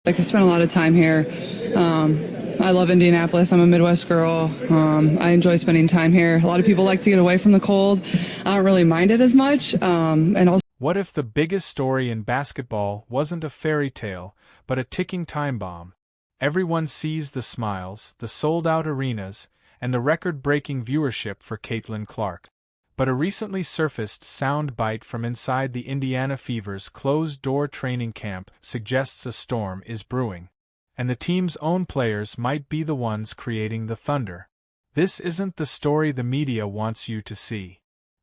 Like I spent a lot of time here. I love Indianapolis. I'm a Midwest girl. I enjoy spending time here. A lot of people like to get away from the cold. I don't really mind it as much. And also, What if the biggest story in basketball wasn't a fairy tale, but a ticking time bomb? Everyone sees the smiles, the sold-out arenas, and the record-breaking viewership for Caitlin Clark. But a recently surfaced sound bite from inside the Indiana Fever's closed-door training camp suggests a storm is brewing. And the team's own players might be the ones creating the thunder. This isn't the story the media wants you to see.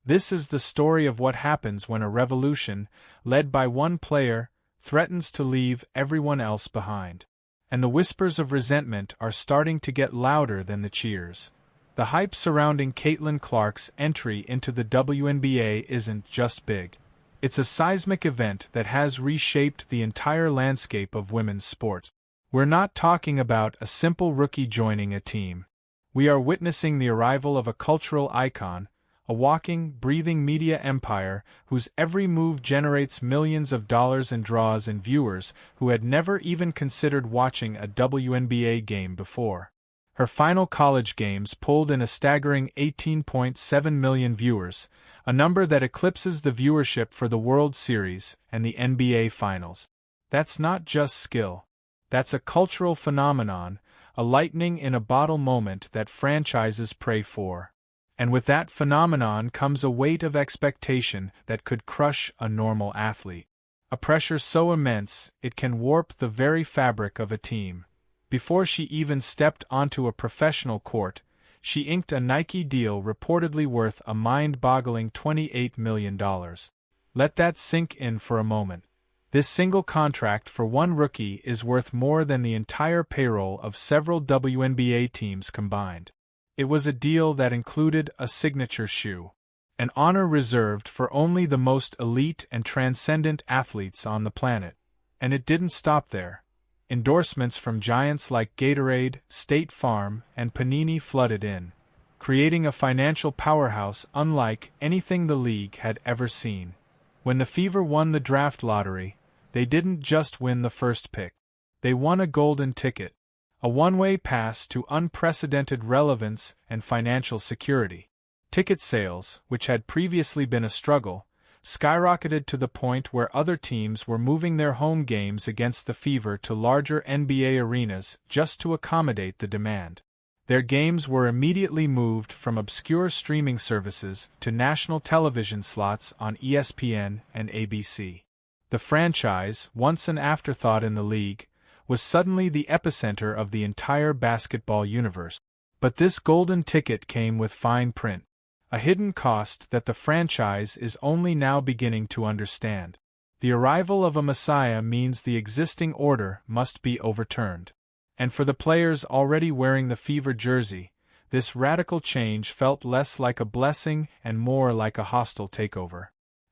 This is the story of what happens when a revolution, led by one player, threatens to leave everyone else behind. And the whispers of resentment are starting to get louder than the cheers. The hype surrounding Caitlin Clark's entry into the WNBA isn't just big. It's a seismic event that has reshaped the entire landscape of women's sport. We're not talking about a simple rookie joining a team. We are witnessing the arrival of a cultural icon, a walking, breathing media empire whose every move generates millions of dollars and draws in viewers who had never even considered watching a WNBA game before. Her final college games pulled in a staggering 18.7 million viewers, a number that eclipses the viewership for the World Series and the NBA Finals. That's not just skill. That's a cultural phenomenon, a lightning-in-a-bottle moment that franchises pray for. And with that phenomenon comes a weight of expectation that could crush a normal athlete. A pressure so immense it can warp the very fabric of a team. Before she even stepped onto a professional court, she inked a Nike deal reportedly worth a mind-boggling $28 million. Let that sink in for a moment. This single contract for one rookie is worth more than the entire payroll of several WNBA teams combined. It was a deal that included a signature shoe, an honor reserved for only the most elite and transcendent athletes on the planet. And it didn't stop there. Endorsements from giants like Gatorade, State Farm, and Panini flooded in, creating a financial powerhouse unlike anything the league had ever seen. When the Fever won the draft lottery, they didn't just win the first pick. They won a golden ticket, a one-way pass to unprecedented relevance and financial security. Ticket sales, which had previously been a struggle, skyrocketed to the point where other teams were moving their home games against the Fever to larger NBA arenas just to accommodate the demand. Their games were immediately moved from obscure streaming services to national television slots on ESPN and ABC. The franchise, once an afterthought in the league, was suddenly the epicenter of the entire basketball universe. But this golden ticket came with fine print, a hidden cost that the franchise is only now beginning to understand. The arrival of a messiah means the existing order must be overturned. And for the players already wearing the Fever jersey, this radical change felt less like a blessing and more like a hostile takeover.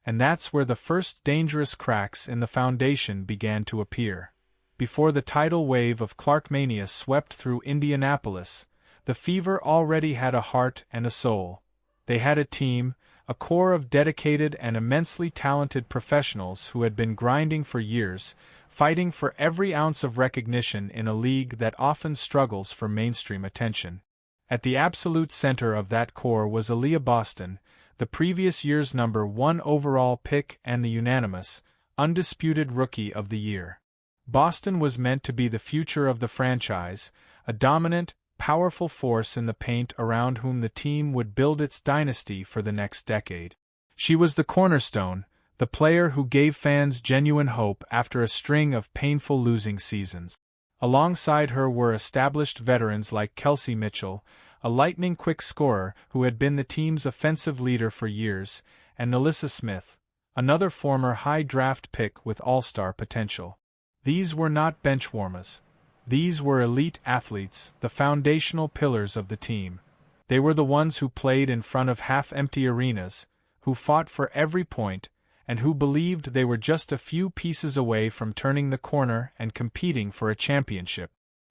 And that's where the first dangerous cracks in the foundation began to appear. Before the tidal wave of Clarkmania swept through Indianapolis, the Fever already had a heart and a soul. They had a team, a core of dedicated and immensely talented professionals who had been grinding for years, fighting for every ounce of recognition in a league that often struggles for mainstream attention. At the absolute center of that core was Aaliyah Boston, the previous year's #1 overall pick and the unanimous, undisputed Rookie of the Year. Boston was meant to be the future of the franchise, a dominant, powerful force in the paint around whom the team would build its dynasty for the next decade. She was the cornerstone, the player who gave fans genuine hope after a string of painful losing seasons. Alongside her were established veterans like Kelsey Mitchell, a lightning-quick scorer who had been the team's offensive leader for years, and NaLyssa Smith, another former high-draft pick with all-star potential. These were not benchwarmers. These were elite athletes, the foundational pillars of the team. They were the ones who played in front of half-empty arenas, who fought for every point, and who believed they were just a few pieces away from turning the corner and competing for a championship.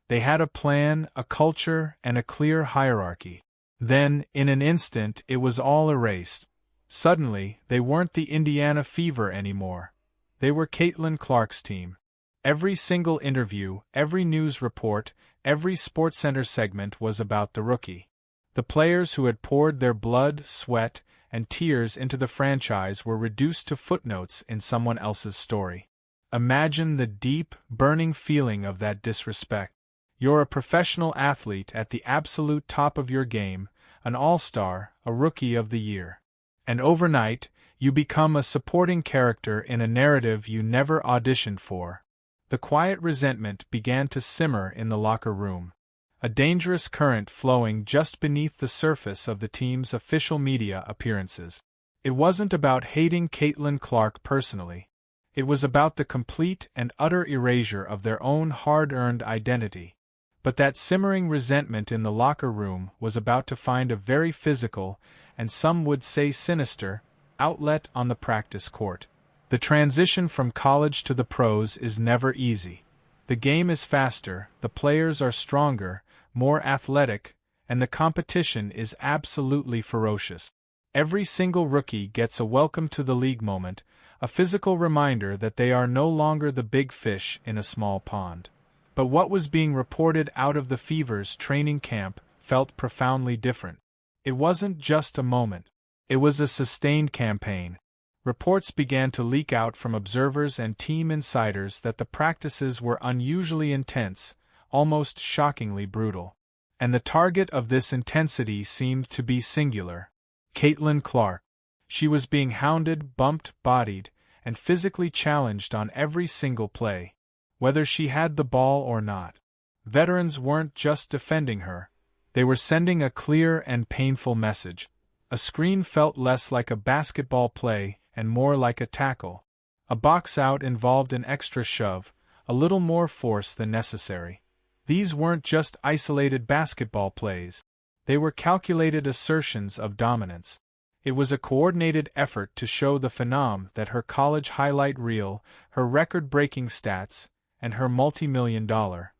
They had a plan, a culture, and a clear hierarchy. Then, in an instant, it was all erased. Suddenly, they weren't the Indiana Fever anymore. They were Caitlin Clark's team. Every single interview, every news report, every SportsCenter segment was about the rookie. The players who had poured their blood, sweat, and tears into the franchise were reduced to footnotes in someone else's story. Imagine the deep, burning feeling of that disrespect. You're a professional athlete at the absolute top of your game, an all-star, a rookie of the year. And overnight, you become a supporting character in a narrative you never auditioned for. The quiet resentment began to simmer in the locker room, a dangerous current flowing just beneath the surface of the team's official media appearances. It wasn't about hating Caitlin Clark personally. It was about the complete and utter erasure of their own hard-earned identity. But that simmering resentment in the locker room was about to find a very physical, and some would say sinister, outlet on the practice court. The transition from college to the pros is never easy. The game is faster, the players are stronger, more athletic, and the competition is absolutely ferocious. Every single rookie gets a welcome to the league moment, a physical reminder that they are no longer the big fish in a small pond. But what was being reported out of the Fever's training camp felt profoundly different. It wasn't just a moment. It was a sustained campaign. Reports began to leak out from observers and team insiders that the practices were unusually intense, almost shockingly brutal. And the target of this intensity seemed to be singular: Caitlin Clark. She was being hounded, bumped, bodied, and physically challenged on every single play, whether she had the ball or not. Veterans weren't just defending her, they were sending a clear and painful message. A screen felt less like a basketball play and more like a tackle. A box out involved an extra shove, a little more force than necessary. These weren't just isolated basketball plays. They were calculated assertions of dominance. It was a coordinated effort to show the phenom that her college highlight reel, her record-breaking stats, and her multi-million-dollar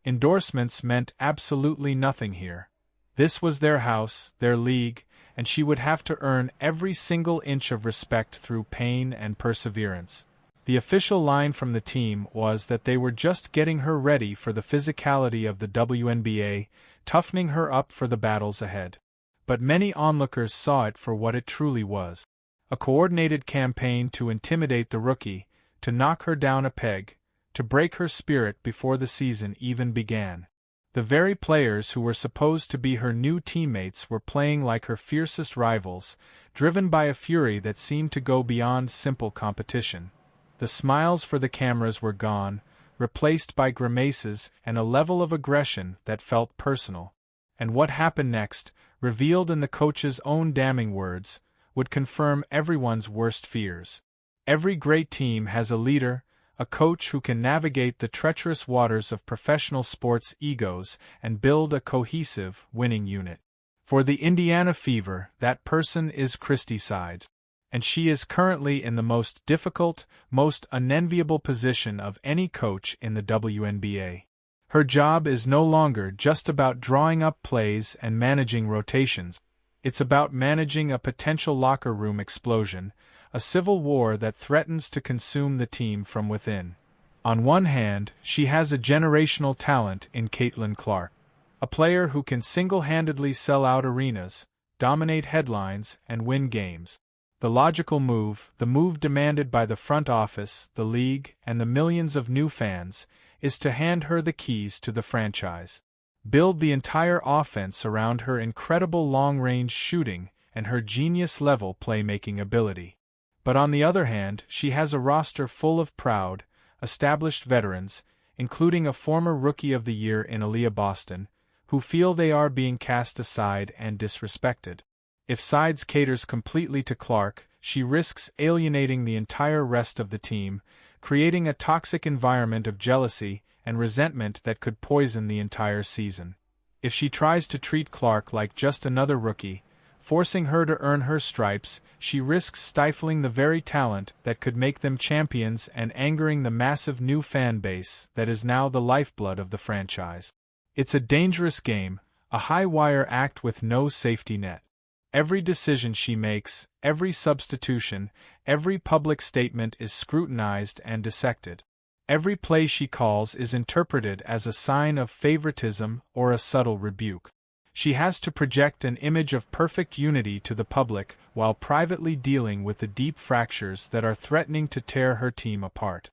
endorsements meant absolutely nothing here. This was their house, their league, and she would have to earn every single inch of respect through pain and perseverance. The official line from the team was that they were just getting her ready for the physicality of the WNBA, toughening her up for the battles ahead. But many onlookers saw it for what it truly was: a coordinated campaign to intimidate the rookie, to knock her down a peg, to break her spirit before the season even began. The very players who were supposed to be her new teammates were playing like her fiercest rivals, driven by a fury that seemed to go beyond simple competition. The smiles for the cameras were gone, replaced by grimaces and a level of aggression that felt personal. And what happened next, revealed in the coach's own damning words, would confirm everyone's worst fears. Every great team has a leader, a coach who can navigate the treacherous waters of professional sports egos and build a cohesive, winning unit. For the Indiana Fever, that person is Christy Sides, and she is currently in the most difficult, most unenviable position of any coach in the WNBA. Her job is no longer just about drawing up plays and managing rotations. It's about managing a potential locker room explosion, a civil war that threatens to consume the team from within. On one hand, she has a generational talent in Caitlin Clark, a player who can single-handedly sell out arenas, dominate headlines, and win games. The logical move, the move demanded by the front office, the league, and the millions of new fans, is to hand her the keys to the franchise. Build the entire offense around her incredible long-range shooting and her genius-level playmaking ability. But on the other hand, she has a roster full of proud, established veterans, including a former Rookie of the Year in Aaliyah Boston, who feel they are being cast aside and disrespected. If Sides caters completely to Clark, she risks alienating the entire rest of the team, creating a toxic environment of jealousy and resentment that could poison the entire season. If she tries to treat Clark like just another rookie, forcing her to earn her stripes, she risks stifling the very talent that could make them champions and angering the massive new fan base that is now the lifeblood of the franchise. It's a dangerous game, a high-wire act with no safety net. Every decision she makes, every substitution, every public statement is scrutinized and dissected. Every play she calls is interpreted as a sign of favoritism or a subtle rebuke. She has to project an image of perfect unity to the public while privately dealing with the deep fractures that are threatening to tear her team apart.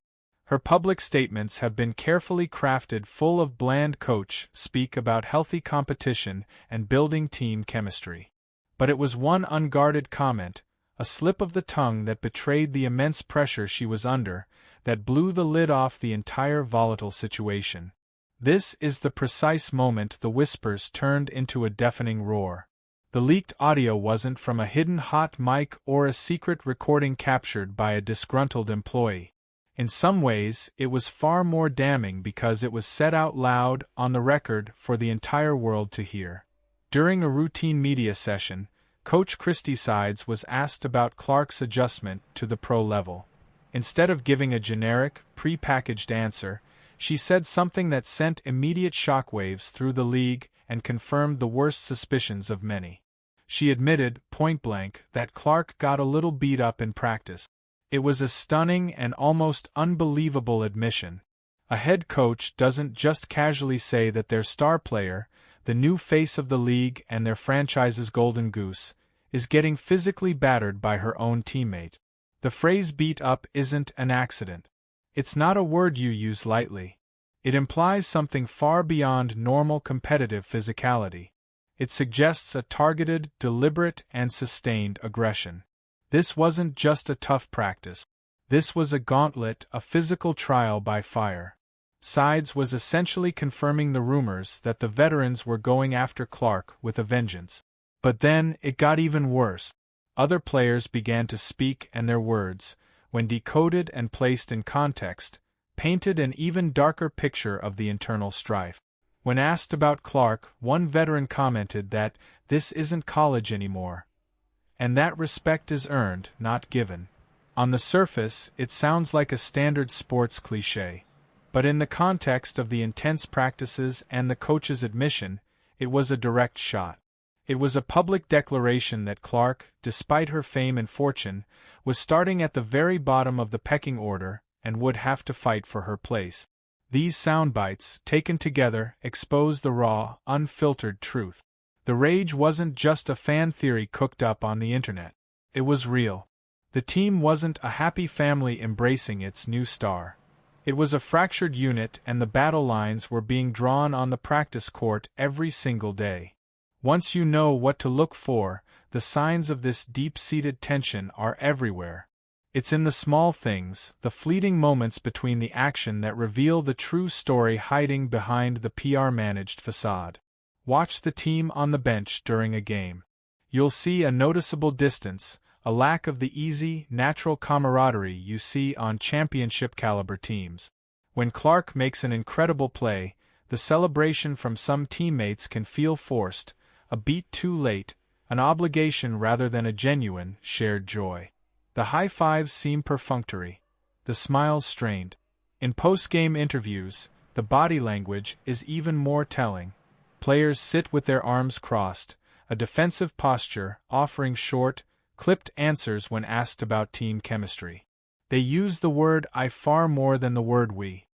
Her public statements have been carefully crafted, full of bland coach speak about healthy competition and building team chemistry. But it was one unguarded comment, a slip of the tongue that betrayed the immense pressure she was under, that blew the lid off the entire volatile situation. This is the precise moment the whispers turned into a deafening roar. The leaked audio wasn't from a hidden hot mic or a secret recording captured by a disgruntled employee. In some ways, it was far more damning because it was said out loud on the record for the entire world to hear. During a routine media session, Coach Christy Sides was asked about Clark's adjustment to the pro level. Instead of giving a generic, pre-packaged answer, she said something that sent immediate shockwaves through the league and confirmed the worst suspicions of many. She admitted, point-blank, that Clark got a little beat up in practice. It was a stunning and almost unbelievable admission. A head coach doesn't just casually say that their star player, the new face of the league and their franchise's golden goose, is getting physically battered by her own teammate. The phrase beat up isn't an accident. It's not a word you use lightly. It implies something far beyond normal competitive physicality. It suggests a targeted, deliberate, and sustained aggression. This wasn't just a tough practice. This was a gauntlet, a physical trial by fire. Sides was essentially confirming the rumors that the veterans were going after Clark with a vengeance. But then, it got even worse. Other players began to speak, and their words, when decoded and placed in context, painted an even darker picture of the internal strife. When asked about Clark, one veteran commented that, "This isn't college anymore." And that respect is earned, not given. On the surface, it sounds like a standard sports cliché. But in the context of the intense practices and the coach's admission, it was a direct shot. It was a public declaration that Clark, despite her fame and fortune, was starting at the very bottom of the pecking order and would have to fight for her place. These soundbites, taken together, expose the raw, unfiltered truth. The rage wasn't just a fan theory cooked up on the internet. It was real. The team wasn't a happy family embracing its new star. It was a fractured unit, and the battle lines were being drawn on the practice court every single day. Once you know what to look for, the signs of this deep-seated tension are everywhere. It's in the small things, the fleeting moments between the action that reveal the true story hiding behind the PR-managed facade. Watch the team on the bench during a game. You'll see a noticeable distance, a lack of the easy, natural camaraderie you see on championship-caliber teams. When Clark makes an incredible play, the celebration from some teammates can feel forced, a beat too late, an obligation rather than a genuine, shared joy. The high fives seem perfunctory, the smiles strained. In post-game interviews, the body language is even more telling. Players sit with their arms crossed, a defensive posture, offering short, clipped answers when asked about team chemistry. They use the word "I" far more than the word "we."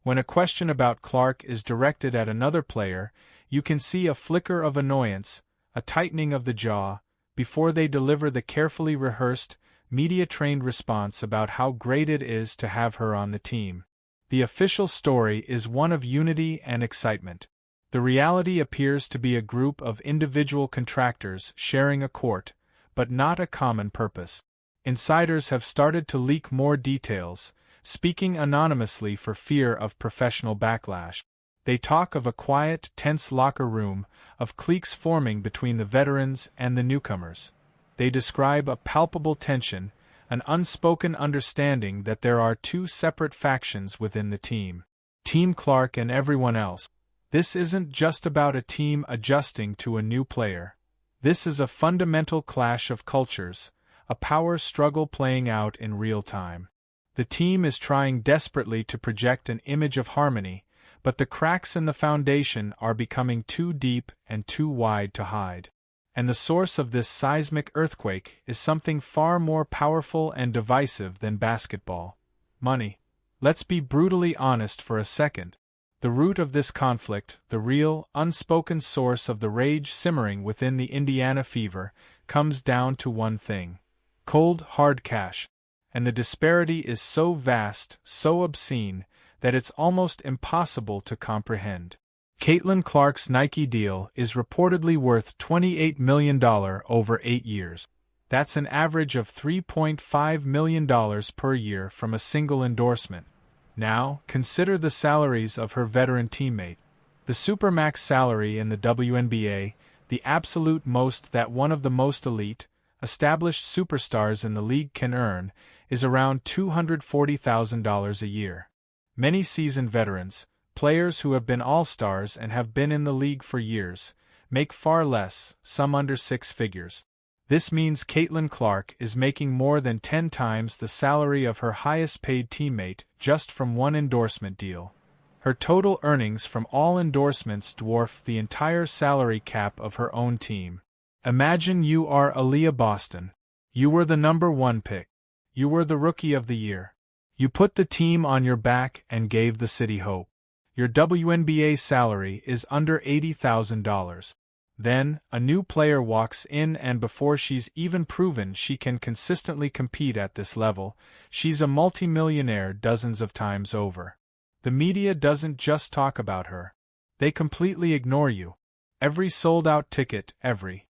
When a question about Clark is directed at another player, you can see a flicker of annoyance, a tightening of the jaw, before they deliver the carefully rehearsed, media-trained response about how great it is to have her on the team. The official story is one of unity and excitement. The reality appears to be a group of individual contractors sharing a court, but not a common purpose. Insiders have started to leak more details, speaking anonymously for fear of professional backlash. They talk of a quiet, tense locker room, of cliques forming between the veterans and the newcomers. They describe a palpable tension, an unspoken understanding that there are two separate factions within the team. Team Clark and everyone else. This isn't just about a team adjusting to a new player. This is a fundamental clash of cultures, a power struggle playing out in real time. The team is trying desperately to project an image of harmony, but the cracks in the foundation are becoming too deep and too wide to hide. And the source of this seismic earthquake is something far more powerful and divisive than basketball: money. Let's be brutally honest for a second. The root of this conflict, the real, unspoken source of the rage simmering within the Indiana Fever, comes down to one thing: cold, hard cash. And the disparity is so vast, so obscene, that it's almost impossible to comprehend. Caitlin Clark's Nike deal is reportedly worth $28 million over 8 years. That's an average of $3.5 million per year from a single endorsement. Now, consider the salaries of her veteran teammate. The Supermax salary in the WNBA, the absolute most that one of the most elite, established superstars in the league can earn, is around $240,000 a year. Many seasoned veterans, players who have been all-stars and have been in the league for years, make far less, some under 6 figures. This means Caitlin Clark is making more than 10 times the salary of her highest-paid teammate just from one endorsement deal. Her total earnings from all endorsements dwarf the entire salary cap of her own team. Imagine you are Aaliyah Boston. You were the number 1 pick. You were the Rookie of the Year. You put the team on your back and gave the city hope. Your WNBA salary is under $80,000. Then, a new player walks in and before she's even proven she can consistently compete at this level, she's a multimillionaire dozens of times over. The media doesn't just talk about her. They completely ignore you. Every sold-out ticket, every